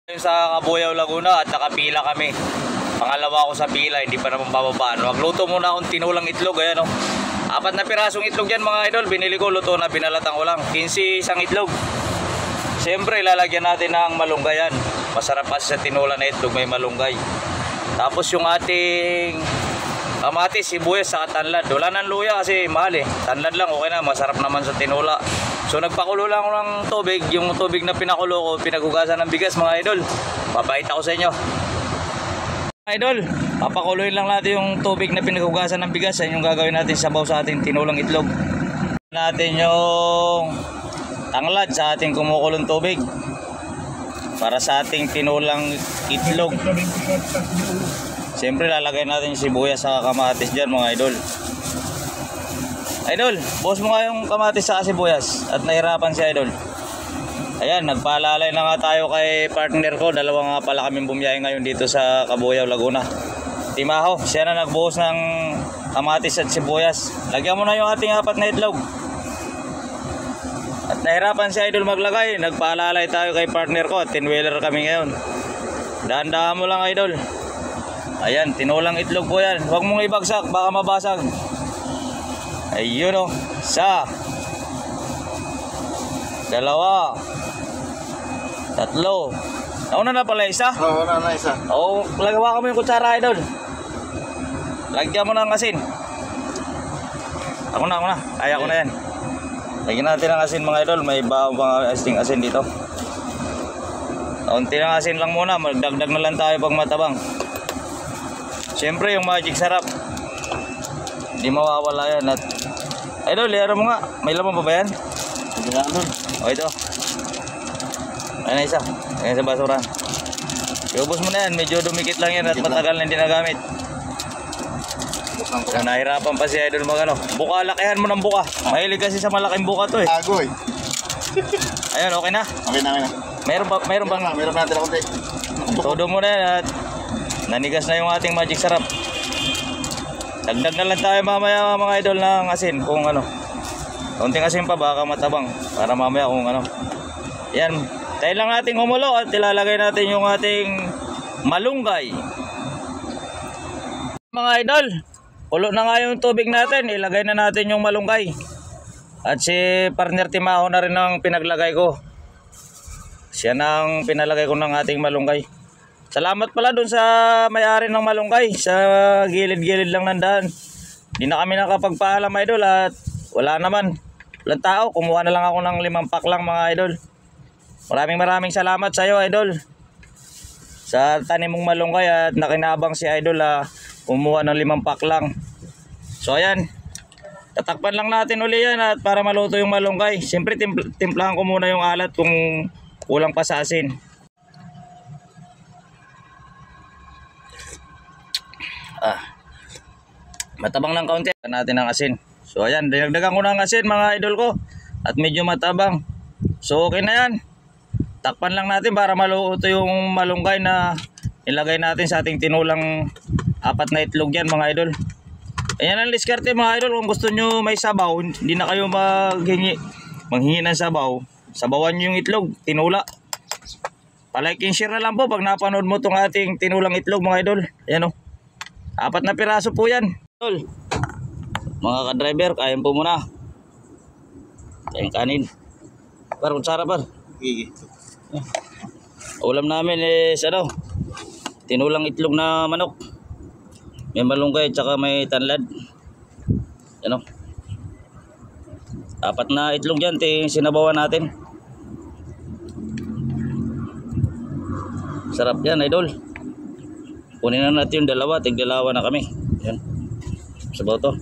Sa Cabuyao, Laguna at nakapila kami. Pangalawa ako sa pila, hindi pa naman bababaan. Magluto muna akong tinulang itlog. Ayan o. 4 na pirasong itlog yan mga idol. Binili ko, luto na, binalatan ko lang. 15 isang itlog. Siyempre, lalagyan natin ng malunggay yan. Masarap kasi sa tinulang na itlog, may malunggay. Tapos yung ating kamatis, sibuyas, saka tanlad. Wala nang luya kasi mahal eh. Tanlad lang, okay na. Masarap naman sa tinula. So nagpakulo lang ako ng tubig. Yung tubig na pinakulo ko, pinaghugasan ng bigas mga idol. Papait ako sa inyo. Idol, papakuloyin lang natin yung tubig na pinaghugasan ng bigas. Yan yung gagawin natin sabaw sa ating tinulang itlog. Natin yung tanglad sa ating kumukulong tubig. Para sa ating tinulang itlog. Siyempre lalagay natin yung sibuyas sa kamatis dyan mga idol. Idol, buhos mo nga yung kamatis sa sibuyas. At nahirapan si idol. Ayan, nagpaalalay na nga tayo kay partner ko. Dalawa nga pala kaming bumiyahe ngayon dito sa Cabuyao, Laguna. Timaho, siya na nagbuhos ng kamatis at sibuyas. Lagyan mo na yung ating 4 na itlog. At nahirapan si idol maglagay. Nagpaalalay tayo kay partner ko. 10-wheeler kami ngayon. Dahan-dahan mo lang idol. Ayan, tinulang itlog po yan. Huwag mong ibagsak, baka mabasag. Ayun o. 1, 2, 3. Nauna na pala isa? Oo, nauna na isa. Oo, lagawa ka mo yung kutsara idol. Lagyan mo ng asin. Ako na. Kaya ko na yan. Lagyan natin ng asin mga idol. May baong pang asin dito. Kaunti ng asin lang muna. Magdagdag na lang tayo pag matabang. Siyempre yung magic sarap. Hindi mawawala yan. At idol, liyaro mo nga. May laman pa ba yan? Hindi na doon. O ito. Ayan na isa. Ayan sa basura. Iubos mo na yan. Medyo dumikit lang yan at matagal na hindi nagamit. So, nahirapan pa si idol mag ano. Buka, lakihan mo ng buka. Mahilig kasi sa malaking buka to eh. Agoy. Ayan, okay na. Okay na. Meron bang? Meron pa natin ako konti. Todo mo na yan at nanigas na yung ating magic sarap. Dagdag na lang tayo mamaya mga idol ng asin kung ano. Kaunting asin pa baka matabang para mamaya kung ano. Yan. Tayo lang natin humulo at ilalagay natin yung ating malunggay. Mga idol, kulo na nga yung tubig natin. Ilagay na natin yung malunggay. At si partner Timaho na rin ang pinaglagay ko. Siya nang pinalagay ko ng ating malunggay. Salamat pala dun sa may-ari ng malunggay. Sa gilid-gilid lang ng daan. Hindi na kami nakapagpaalam idol at wala naman. Walang tao. Kumuha na lang ako ng 5 pack lang mga idol. Maraming salamat sa iyo idol. Sa tanim mong malunggay at nakinabang si idol kumuha ng 5 pack lang. So ayan. Tatakpan lang natin uli yan at para maluto yung malunggay. Siyempre timplahan ko muna yung alat kung kulang pa sa asin. Matabang ng kaunti natin ng asin. So ayan, dinagdagan ko ng asin mga idol ko. At medyo matabang. So okay na yan. Takpan lang natin para maluto yung malunggay na ilagay natin sa ating tinulang 4 na itlog yan mga idol. Ayan ang diskarte mga idol. Kung gusto nyo may sabaw, hindi na kayo manghingi ng sabaw. Sabawan nyo yung itlog, tinula. Palike and share na lang po pag napanood mo itong ating tinulang itlog mga idol. Ayan o. 4 na piraso po yan. Mga ka-driver, kain po muna. Kain kanin. Par, kutsara par. Ulam namin is tinulang itlog na manok. May malunggay at saka may tanlad. Ano? 4 na itlog yan, sinabawan natin. Sarap yan idol. Kunin na natin yung 2, tig-2 na kami. Yan. Sabaw to.